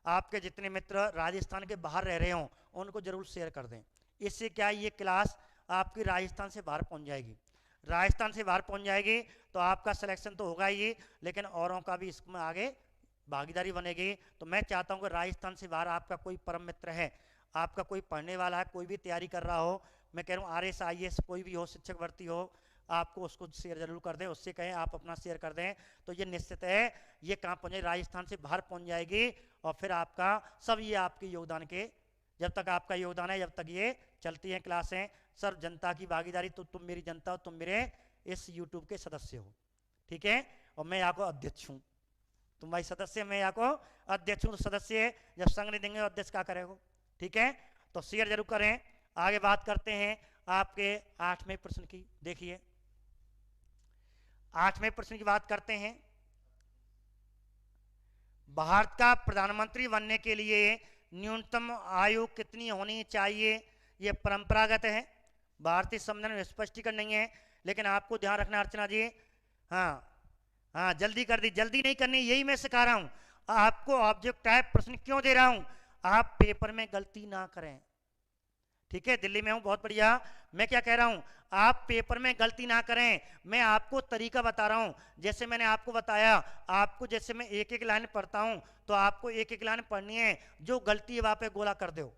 आपके जितने मित्र राजस्थान के बाहर रह रहे हों उनको जरूर शेयर कर दें, इससे क्या ये क्लास आपकी राजस्थान से बाहर पहुंच जाएगी। राजस्थान से बाहर पहुंच जाएगी तो आपका सिलेक्शन तो होगा ही, लेकिन औरों का भी इसमें आगे भागीदारी बनेगी। तो मैं चाहता हूं कि राजस्थान से बाहर आपका कोई परम मित्र है, आपका कोई पढ़ने वाला है, कोई भी तैयारी कर रहा हो, मैं कह रहा हूँ RS IAS कोई भी हो, शिक्षक भर्ती हो, आपको उसको शेयर जरूर कर दें, उससे कहें आप अपना शेयर कर दें, तो ये निश्चित है ये कहाँ पहुँच जाए, राजस्थान से बाहर पहुँच जाएगी। और फिर आपका सब ये आपके योगदान के, जब तक आपका योगदान है जब तक ये चलती हैं क्लासें। सर जनता की भागीदारी, तो तुम मेरी जनता हो, तुम मेरे इस यूट्यूब के सदस्य हो, ठीक है, और मैं यहाँ को अध्यक्ष हूँ, तुम भाई सदस्य, मैं यहाँ को अध्यक्ष हूँ, तो सदस्य है, जब संग नहीं देंगे अध्यक्ष क्या करेगा। ठीक है, तो शेयर जरूर करें। आगे बात करते हैं आपके 8वें प्रश्न की। देखिए 8वें प्रश्न की बात करते हैं, भारत का प्रधानमंत्री बनने के लिए न्यूनतम आयु कितनी होनी चाहिए, ये परंपरागत है, भारतीय संविधान में स्पष्टीकरण नहीं है, लेकिन आपको ध्यान रखना अर्चना जी। हाँ हाँ, जल्दी कर दी, जल्दी नहीं करनी, यही मैं सिखा रहा हूँ आपको। ऑब्जेक्ट टाइप प्रश्न क्यों दे रहा हूँ, आप पेपर में गलती ना करें। ठीक है, दिल्ली में हूँ, बहुत बढ़िया। मैं क्या कह रहा हूँ, आप पेपर में गलती ना करें, मैं आपको तरीका बता रहा हूँ। जैसे मैंने आपको बताया, आपको जैसे मैं एक एक लाइन पढ़ता हूँ तो आपको एक एक लाइन पढ़नी है, जो गलती है वहां पे गोला कर दो,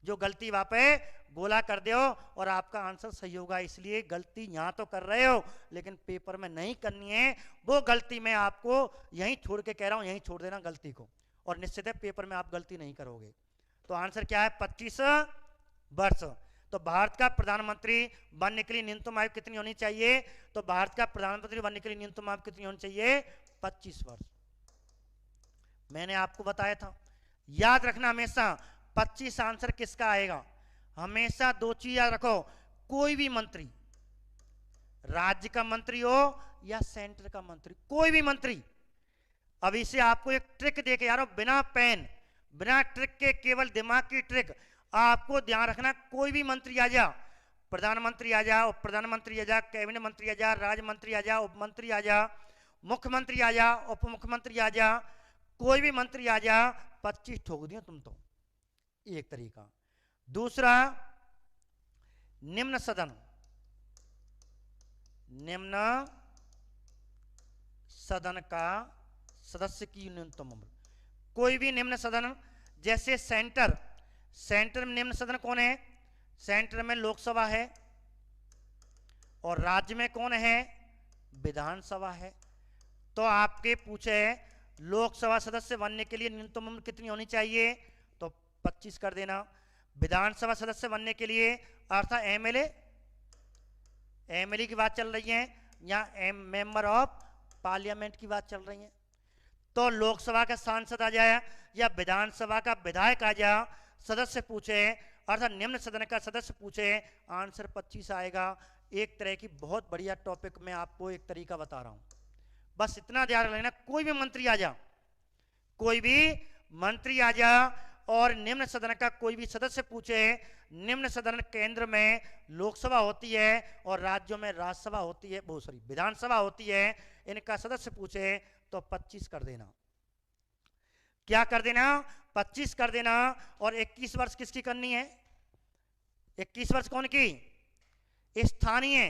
जो गलती वहां पे गोला कर दो और आपका आंसर सही होगा। इसलिए गलती यहाँ तो कर रहे हो लेकिन पेपर में नहीं करनी है, वो गलती मैं आपको यहीं छोड़ के कह रहा हूँ, यहीं छोड़ देना गलती को, और निश्चित है पेपर में आप गलती नहीं करोगे। तो आंसर क्या है, 25 वर्ष। तो भारत का प्रधानमंत्री बनने के लिए न्यूनतम आयु कितनी होनी चाहिए, तो भारत का प्रधानमंत्री बनने के लिए न्यूनतम आयु कितनी होनी चाहिए, 25 वर्ष। मैंने आपको बताया था, याद रखना हमेशा 25 आंसर किसका आएगा। हमेशा दो चीज याद रखो, कोई भी मंत्री, राज्य का मंत्री हो या सेंटर का मंत्री, कोई भी मंत्री। अब इसे आपको एक ट्रिक दे के यारो, बिना पेन बिना ट्रिक के, केवल दिमाग की ट्रिक, आपको ध्यान रखना, कोई भी मंत्री आ जा, प्रधानमंत्री आ जा, उप प्रधानमंत्री आ जा, कैबिनेट मंत्री आ जा, राज्य मंत्री आ जा, उप मंत्री आ जा, मुख्यमंत्री आ जा, उप मुख्यमंत्री आ जा, कोई भी मंत्री आ जा, 25 ठोक दियो तुम तो, एक तरीका। दूसरा, निम्न सदन, निम्न सदन का सदस्य की न्यूनतम उम्र, कोई भी निम्न सदन, जैसे सेंटर, सेंटर में निम्न सदन कौन है, सेंटर में लोकसभा है, और राज्य में कौन है, विधानसभा है। तो आपके पूछे लोकसभा सदस्य बनने के लिए न्यूनतम उम्र कितनी होनी चाहिए, तो 25 कर देना। विधानसभा सदस्य बनने के लिए अर्थात एमएलए, एमएलए की बात चल रही है या मेंबर ऑफ पार्लियामेंट की बात चल रही है। तो लोकसभा का सांसद आ जाए या विधानसभा का विधायक आ जाए, सदस्य पूछे अर्थात निम्न सदन का सदस्य पूछे, आंसर 25 आएगा। एक तरह की बहुत बढ़िया टॉपिक में आपको एक तरीका बता रहा हूं, बस इतना ध्यान रखना, कोई भी मंत्री आ जा, कोई भी मंत्री आ जा और निम्न सदन का कोई भी सदस्य पूछे, निम्न सदन केंद्र में लोकसभा होती है और राज्यों में राज्यसभा होती है, बहुत सॉरी विधानसभा होती है, इनका सदस्य पूछे तो 25 कर देना। क्या कर देना, 25 कर देना। और 21 वर्ष किसकी करनी है, 21 वर्ष कौन की, स्थानीय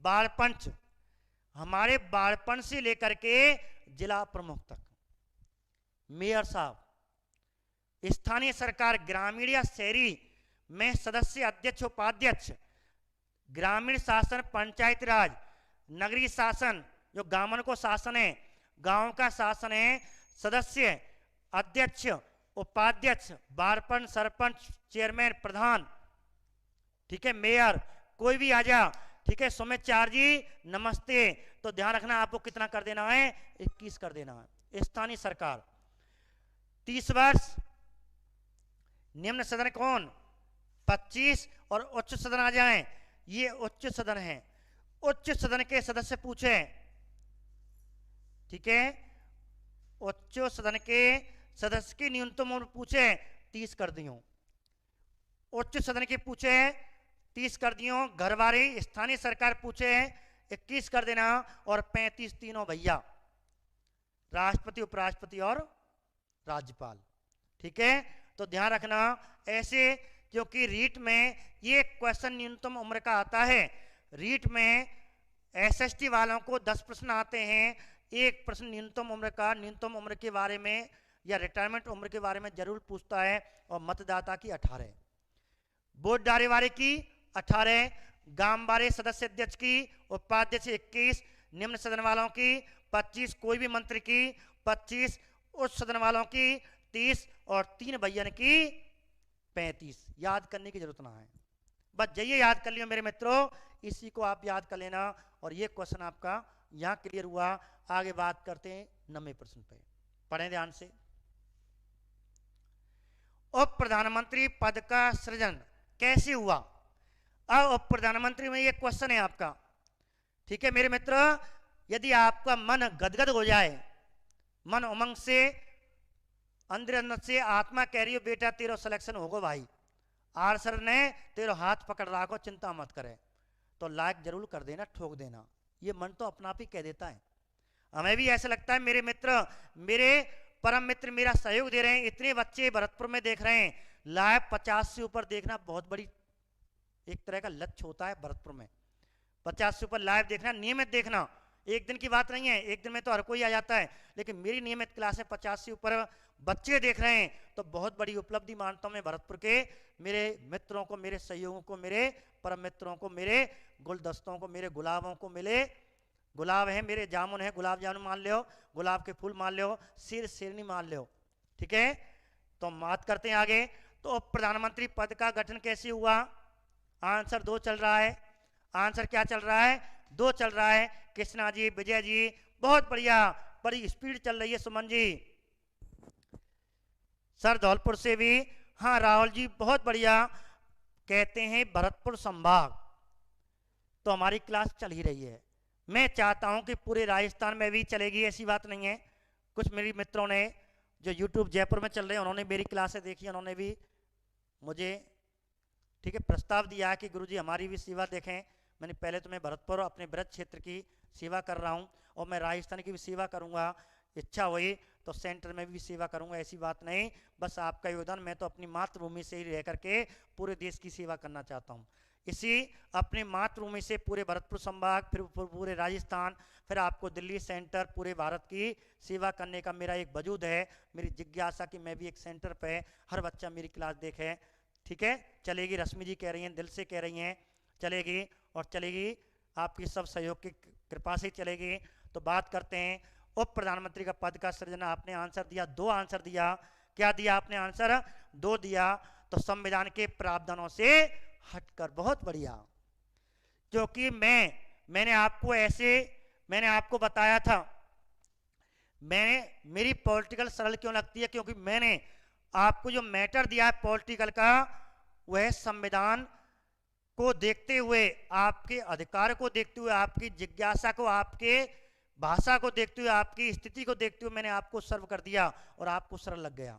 बाढ़पंच, हमारे बाढ़पन से लेकर के जिला प्रमुख तक, मेयर साहब, स्थानीय सरकार ग्रामीण या शहरी में सदस्य, अध्यक्ष, उपाध्यक्ष, ग्रामीण शासन, पंचायत राज, नगरीय शासन जो गांवों को शासन है, गांव का शासन है, सदस्य, अध्यक्ष, उपाध्यक्ष, बारपन, सरपंच, चेयरमैन, प्रधान, ठीक है, मेयर, कोई भी आ जा, ठीक है। सुमित चार जी नमस्ते। तो ध्यान रखना आपको कितना कर देना है, 21 कर देना है। स्थानीय सरकार 30 वर्ष, निम्न सदन कौन 25 और उच्च सदन आ जाएं, ये उच्च सदन है, उच्च सदन के सदस्य पूछे, ठीक है, उच्च सदन के सदस्य की न्यूनतम उम्र पूछे 30 कर दियो, उच्च सदन के पूछे 30 कर दियो, घरवारी स्थानीय सरकार पूछे 21 कर देना, और 35 तीनों भैया, राष्ट्रपति, उपराष्ट्रपति और राज्यपाल, ठीक है। तो ध्यान रखना ऐसे, क्योंकि रीट में ये क्वेश्चन न्यूनतम उम्र का आता है, रीट में एसएसटी वालों को 10 प्रश्न आते हैं, एक प्रश्न न्यूनतम उम्र का, न्यूनतम उम्र के बारे में या रिटायरमेंट उम्र के बारे में जरूर पूछता है, और मतदाता की 18, वोट डाले वाले की 18, गांव वाले सदस्य अध्यक्ष की, उपाध्यक्ष 21, निम्न सदन वालों की 25, कोई भी मंत्री की 25, उच्च सदन वालों की 30 और 3 भैया की 35। याद करने की जरूरत ना है, बस जाइए याद कर लियो मेरे मित्रों, इसी को आप याद कर लेना, और ये क्वेश्चन आपका यहां क्लियर हुआ। आगे बात करते हैं 90 प्रश्न पे, पढ़ें ध्यान से। उप प्रधानमंत्री पद का सृजन कैसे हुआ। अब उप प्रधानमंत्री में ये क्वेश्चन है आपका, ठीक है मेरे मित्र। यदि आपका मन गदगद हो जाए, मन उमंग से, अंदर अंदर से आत्मा कह रही हो बेटा तेरा सिलेक्शन होगा भाई, आर सर ने तेरे हाथ पकड़ रखो, चिंता मत करे। तो लाइक जरूर कर देना, ठोक देना, ये मन तो अपना आप ही कह देता है। हमें भी ऐसा लगता है, मेरे मित्र, मेरे परम मित्र मेरा सहयोग दे रहे हैं, इतने बच्चे भरतपुर में देख रहे हैं लाइव। 50 से ऊपर देखना बहुत बड़ी एक तरह का लक्ष्य होता है भरतपुर में। 50 से ऊपर लाइव देखना, नियमित देखना, एक दिन की बात नहीं है, एक दिन में तो हर कोई आ जाता है, लेकिन मेरी नियमित क्लास है, 50 से ऊपर बच्चे देख रहे हैं, तो बहुत बड़ी उपलब्धि मानता हूं मैं भरतपुर के मेरे मित्रों को, मेरे सहयोगों को, मेरे परम मित्रों को, मेरे गुलदस्तों को, मेरे गुलाबों को मिले। गुलाब है मेरे, जामुन है, गुलाब जामुन मान लो, गुलाब के फूल मान लो, सिर शेरनी मान लो, ठीक है। तो बात करते हैं आगे। तो प्रधानमंत्री पद का गठन कैसे हुआ? आंसर 2 चल रहा है। आंसर क्या चल रहा है? 2 चल रहा है। कृष्णा जी, विजय जी, बहुत बढ़िया, बड़ी स्पीड चल रही है। सुमन जी, सर धौलपुर से भी, हाँ राहुल जी बहुत बढ़िया, कहते हैं भरतपुर संभाग। तो हमारी क्लास चल ही रही है, मैं चाहता हूं कि पूरे राजस्थान में भी चलेगी, ऐसी बात नहीं है। कुछ मेरी मित्रों ने जो यूट्यूब जयपुर में चल रहे हैं, उन्होंने मेरी क्लासें देखी, उन्होंने भी मुझे ठीक है प्रस्ताव दिया कि गुरुजी हमारी भी सेवा देखें। मैंने पहले तो मैं भरतपुर अपने ब्रज क्षेत्र की सेवा कर रहा हूं, और मैं राजस्थान की भी सेवा करूंगा, इच्छा हुई तो सेंटर में भी सेवा करूंगा, ऐसी बात नहीं, बस आपका योगदान। मैं तो अपनी मातृभूमि से ही रह करके पूरे देश की सेवा करना चाहता हूं। इसी अपनी मातृभूमि से पूरे भरतपुर संभाग, फिर पूरे राजस्थान, फिर आपको दिल्ली सेंटर, पूरे भारत की सेवा करने का मेरा एक वजूद है। मेरी जिज्ञासा कि मैं भी एक सेंटर पे हर बच्चा मेरी क्लास देखे, ठीक है। चलेगी, रश्मि जी कह रही हैं, दिल से कह रही हैं, चलेगी, और चलेगी, आपकी सब सहयोग की कृपा से चलेगी। तो बात करते हैं उप प्रधानमंत्री का पद का सृजन। आपने आंसर दिया, 2 आंसर दिया। क्या दिया आपने आंसर? 2 दिया। तो संविधान के प्रावधानों से हटकर, बहुत बढ़िया, क्योंकि मैंने आपको बताया था, मेरी पॉलिटिकल सरल क्यों लगती है, क्योंकि मैंने आपको जो मैटर दिया है पॉलिटिकल का, वह संविधान को देखते हुए, आपके अधिकार को देखते हुए, आपकी जिज्ञासा को, आपके भाषा को देखते हुए, आपकी स्थिति को देखते हुए मैंने आपको सर्व कर दिया और आपको सरल लग गया।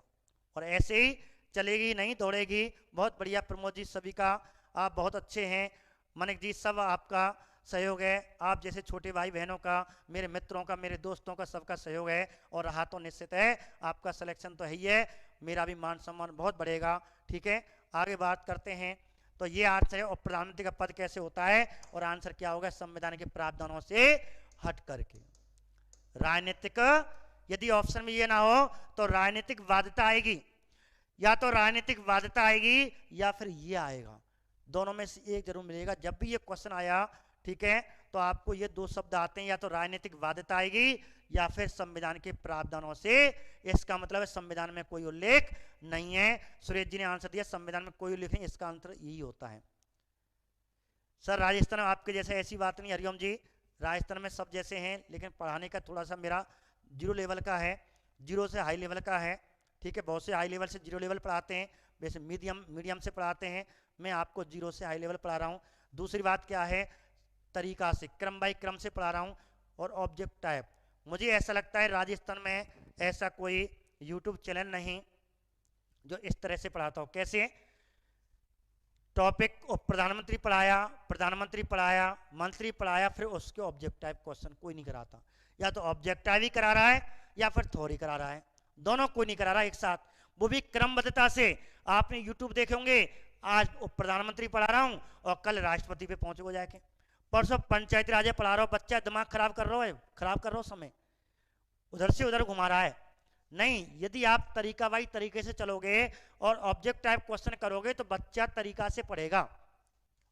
और ऐसे ही चलेगी, नहीं दौड़ेगी। बहुत बढ़िया प्रमोद जी, सभी का आप बहुत अच्छे हैं, मनिक जी सब आपका सहयोग है, आप जैसे छोटे भाई बहनों का, मेरे मित्रों का, मेरे दोस्तों का, सबका सहयोग है। और रहा तो निश्चित है आपका सिलेक्शन तो है ही है, मेरा भी मान सम्मान बहुत बढ़ेगा, ठीक है। आगे बात करते हैं। तो ये आंसर है, और प्रधानमंत्री का पद कैसे होता है, और आंसर क्या होगा? संविधान के प्रावधानों से हट करके। राजनीतिक, यदि ऑप्शन में ये ना हो तो राजनीतिक वादता आएगी, या तो राजनीतिक वादता आएगी या फिर ये आएगा, दोनों में से एक जरूर मिलेगा। जब भी ये क्वेश्चन आया, ठीक है, तो आपको ये 2 शब्द आते हैं, या तो राजनीतिक वादता आएगी या फिर संविधान के प्रावधानों से। इसका मतलब है संविधान में कोई उल्लेख नहीं है। सुरेश जी ने आंसर दिया, संविधान में कोई उल्लेख नहीं, इसका आंसर यही होता है। सर राजस्थान में आपके जैसे ऐसी बात नहीं, हरिओम जी, राजस्थान में सब जैसे हैं, लेकिन पढ़ाने का थोड़ा सा मेरा 0 लेवल का है, 0 से हाई लेवल का है, ठीक है। बहुत से हाई लेवल से 0 लेवल पढ़ाते हैं, वैसे मीडियम से पढ़ाते हैं, मैं आपको 0 से हाई लेवल पढ़ा रहा हूँ। दूसरी बात क्या है, तरीका से, क्रम बाई क्रम से पढ़ा रहा हूँ। और ऑब्जेक्ट टाइप, मुझे ऐसा लगता है राजस्थान में ऐसा कोई यूट्यूब चैनल नहीं जो इस तरह से पढ़ाता हो। कैसे? टॉपिक प्रधानमंत्री पढ़ाया, मंत्री पढ़ाया, फिर उसके ऑब्जेक्ट टाइप क्वेश्चन कोई नहीं कराता। या तो ऑब्जेक्ट टाइप ही करा रहा है या फिर थ्योरी करा रहा है, दोनों कोई नहीं करा रहा एक साथ, वो भी क्रमबद्धता से। आपने यूट्यूब देखे होंगे, आज प्रधानमंत्री पढ़ा रहा हूं और कल राष्ट्रपति पे पहुंचोगे जाके, परसों पंचायती राज पढ़ा रहा हो, बच्चा दिमाग खराब कर रहा हो समय, उधर से उधर घुमा रहा है। नहीं, यदि आप तरीका वाई तरीके से चलोगे और ऑब्जेक्ट टाइप क्वेश्चन करोगे तो बच्चा तरीका से पढ़ेगा।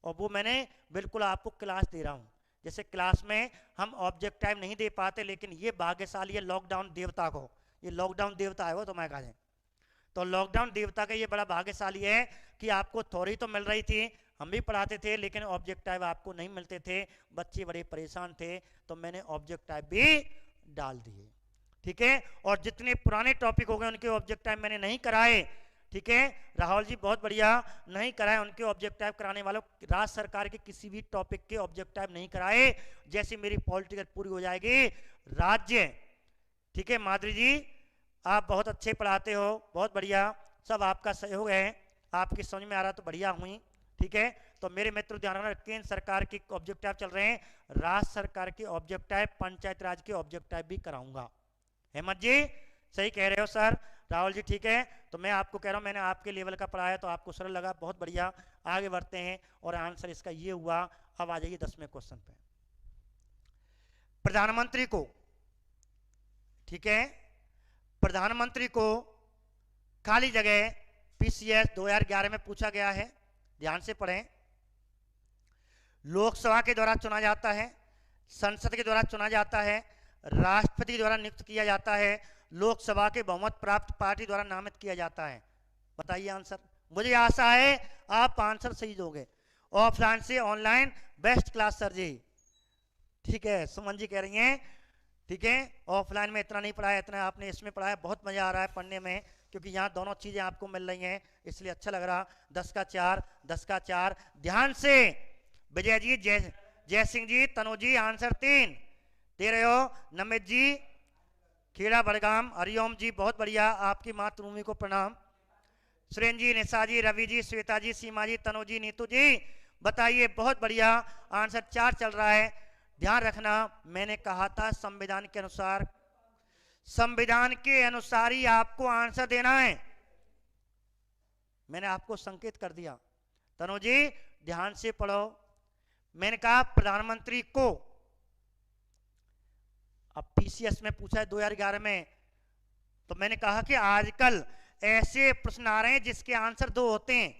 और वो मैंने बिल्कुल आपको क्लास दे रहा हूं। जैसे क्लास में हम ऑब्जेक्ट टाइप नहीं दे पाते, लेकिन ये भाग्यशाली है लॉकडाउन देवता को, ये लॉकडाउन देवता है वो, तो मैं कहा जाए तो लॉकडाउन देवता का ये बड़ा भाग्यशाली है कि आपको थ्योरी तो मिल रही थी, हम भी पढ़ाते थे, लेकिन ऑब्जेक्ट टाइप आपको नहीं मिलते थे, बच्चे बड़े परेशान थे, तो मैंने ऑब्जेक्ट टाइप भी डाल दिए, ठीक है। और जितने पुराने टॉपिक हो गए उनके ऑब्जेक्ट टाइप मैंने नहीं कराए, ठीक है। राहुल जी बहुत बढ़िया, नहीं कराए उनके ऑब्जेक्ट टाइप कराने वालों, राज्य सरकार के किसी भी टॉपिक के ऑब्जेक्ट टाइप नहीं कराए। जैसे मेरी पॉलिटिकल पूरी हो जाएगी राज्य, ठीक है। माधुरी जी आप बहुत अच्छे पढ़ाते हो, बहुत बढ़िया, सब आपका सहयोग है, आपकी समझ में आ रहा तो बढ़िया हुई। ठीक है, तो मेरे मित्र ध्यान रखना, केंद्र सरकार के ऑब्जेक्टिव चल रहे हैं, राज्य सरकार के ऑब्जेक्टिव, पंचायत राज के ऑब्जेक्टिव भी कराऊंगा। हेमंत जी सही कह रहे हो सर। राहुल जी ठीक है, तो मैं आपको कह रहा हूं मैंने आपके लेवल का पढ़ाया तो आपको सरल लगा, बहुत बढ़िया। आगे बढ़ते हैं और आंसर इसका ये हुआ। अब आ जाइए 10वें क्वेश्चन पे। प्रधानमंत्री को, ठीक है, प्रधानमंत्री को खाली जगह पीसीएस 2011 में पूछा गया है, ध्यान से पढ़ें। लोकसभा के द्वारा चुना जाता है, संसद के द्वारा चुना जाता है, राष्ट्रपति के द्वारा नियुक्त किया जाता है, लोकसभा के बहुमत प्राप्त पार्टी द्वारा नामित किया जाता है। बताइए आंसर। मुझे आशा है आप आंसर सही दोगे। ऑफलाइन से ऑनलाइन बेस्ट क्लास सर जी। ठीक है, सुमन जी कह रही हैं ठीक है, ऑफलाइन में इतना नहीं पढ़ाया, इतना आपने इसमें पढ़ाया, बहुत मजा आ रहा है पढ़ने में, क्योंकि यहाँ दोनों चीजें आपको मिल रही हैं, इसलिए अच्छा लग रहा। 10 का 4, 10 का 4, ध्यान से। विजय जी, जय सिंह जी, तनु जी आंसर 3 दे रहे हो। नमित जी खेड़ा बड़गाम, हरिओम जी बहुत बढ़िया, आपकी मातृभूमि को प्रणाम। सुरेंद्र जी, निशा जी, रवि जी, श्वेता जी, सीमा जी, तनु जी, नीतू जी बताइए, बहुत बढ़िया। आंसर 4 चल रहा है। ध्यान रखना, मैंने कहा था संविधान के अनुसार, संविधान के अनुसार ही आपको आंसर देना है, मैंने आपको संकेत कर दिया। तनु जी ध्यान से पढ़ो। मैंने कहा प्रधानमंत्री को, अब पीसीएस में पूछा है 2011 में, तो मैंने कहा कि आजकल ऐसे प्रश्न आ रहे हैं जिसके आंसर 2 होते हैं।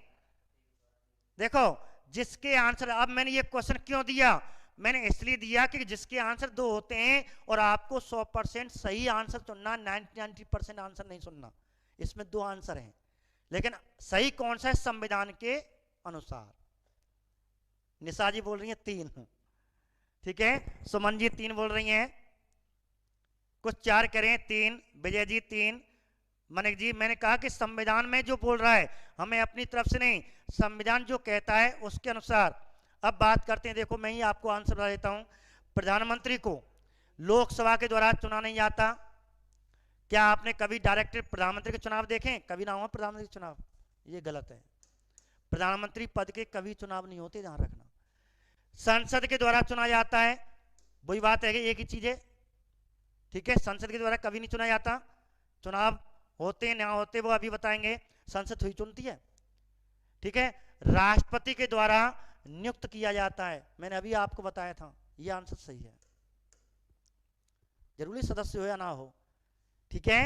देखो जिसके आंसर, अब मैंने ये क्वेश्चन क्यों दिया, मैंने इसलिए दिया कि जिसके आंसर 2 होते हैं और आपको 100% सही आंसर चुनना, 90% आंसर नहीं सुनना। इसमें 2 आंसर हैं, लेकिन सही कौन सा है, संविधान के अनुसार। निशा जी बोल रही है 3, ठीक है, सुमन जी 3 बोल रही हैं, कुछ 4 करें 3, विजय जी 3, मनिक जी। मैंने कहा कि संविधान में जो बोल रहा है, हमें अपनी तरफ से नहीं, संविधान जो कहता है उसके अनुसार। अब बात करते हैं, देखो मैं ही आपको आंसर बता देता हूं। प्रधानमंत्री को लोकसभा के द्वारा चुना नहीं जाता। क्या आपने कभी डायरेक्ट प्रधानमंत्री के चुनाव देखे? कभी ना हुआ प्रधानमंत्री के चुनाव, ये गलत है। प्रधानमंत्री पद के कभी चुनाव नहीं होते, ध्यान रखना। संसद के द्वारा चुना जाता है, वही बात है कि एक ही चीज है, ठीक है, संसद के द्वारा कभी नहीं चुना जाता। चुनाव होते ना होते वो अभी बताएंगे, संसद हुई चुनती है, ठीक है। राष्ट्रपति के द्वारा नियुक्त किया जाता है, मैंने अभी आपको बताया था, ये आंसर सही है। जरूरी सदस्य हो या ना हो, ठीक है।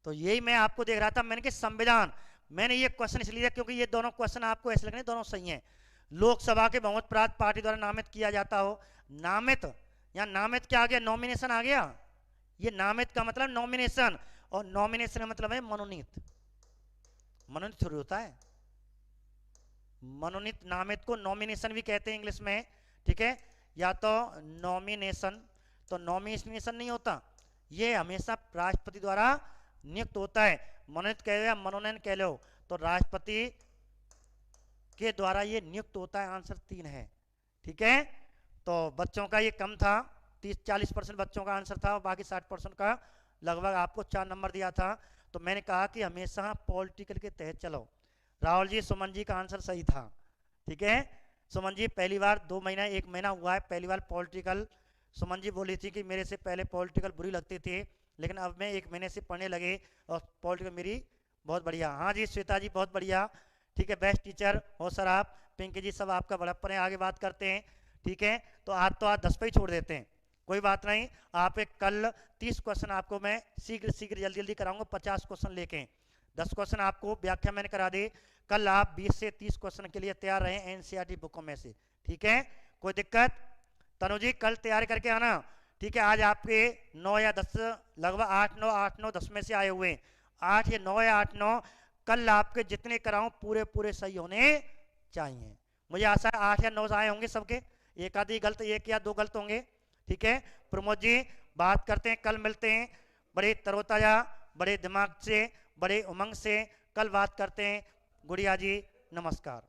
तो यही मैं आपको देख रहा था, मैंने कि संविधान, मैंने ये क्वेश्चन इसलिए दिया क्योंकि ये दोनों क्वेश्चन आपको ऐसे लगने दोनों सही हैं। लोकसभा के बहुमत प्राप्त पार्टी द्वारा नामित किया जाता हो, नामित, या नामित क्या आ गया, नॉमिनेशन आ गया। ये नामित का मतलब नॉमिनेशन, और नॉमिनेशन का मतलब है मनोनीत। मनोनीत थोड़ी होता है, मनोनीत, नामित को नॉमिनेशन भी कहते हैं इंग्लिश में, ठीक है। या तो नॉमिनेशन, तो नॉमिनेशन नहीं होता, ये हमेशा राष्ट्रपति द्वारा नियुक्त होता है। मनोनीत कह लो या मनोनयन कह लो, तो राष्ट्रपति के द्वारा ये नियुक्त होता है। आंसर 3 है, ठीक है। तो बच्चों का ये कम था, 30-40% बच्चों का आंसर था, और बाकी 60% का लगभग आपको 4 नंबर दिया था। तो मैंने कहा कि हमेशा पॉलिटिकल के तहत चलो। राहुल जी, सुमन जी का आंसर सही था, ठीक है। सुमन जी पहली बार 2 महीना 1 महीना हुआ है, पहली बार पॉलिटिकल, सुमन जी बोली थी कि मेरे से पहले पॉलिटिकल बुरी लगती थी, लेकिन अब मैं 1 महीने से पढ़ने लगे और पॉलिटिकल मेरी बहुत बढ़िया। हाँ जी श्वेता जी बहुत बढ़िया, ठीक है, बेस्ट टीचर हो सर आप। पिंकी जी सब आपका बड़प्पन है। आगे बात करते हैं, ठीक है। तो आज 10 पे ही छोड़ देते हैं, कोई बात नहीं। आप एक कल 30 क्वेश्चन आपको मैं शीघ्र जल्दी जल्दी कराऊंगा, 50 क्वेश्चन लेके। 10 क्वेश्चन आपको व्याख्या मैंने करा दी, कल आप 20 से 30 क्वेश्चन के लिए तैयार रहे एनसीईआरटी बुकों में से, ठीक है। कोई दिक्कत? तनु जी कल तैयारी करके आना, ठीक है। आज आपके 9 या 10, लगभग 8-9 10 में से आए हुए, 8 या 9 या 8-9, कल आपके जितने कराऊं पूरे सही होने चाहिए। मुझे आशा है 8 या 9 आए होंगे सबके, एक आधी गलत, 1 या 2 गलत होंगे, ठीक है। प्रमोद जी बात करते हैं, कल मिलते हैं, बड़े तरोताजा, बड़े दिमाग से, बड़े उमंग से कल बात करते हैं। गुड़िया जी नमस्कार।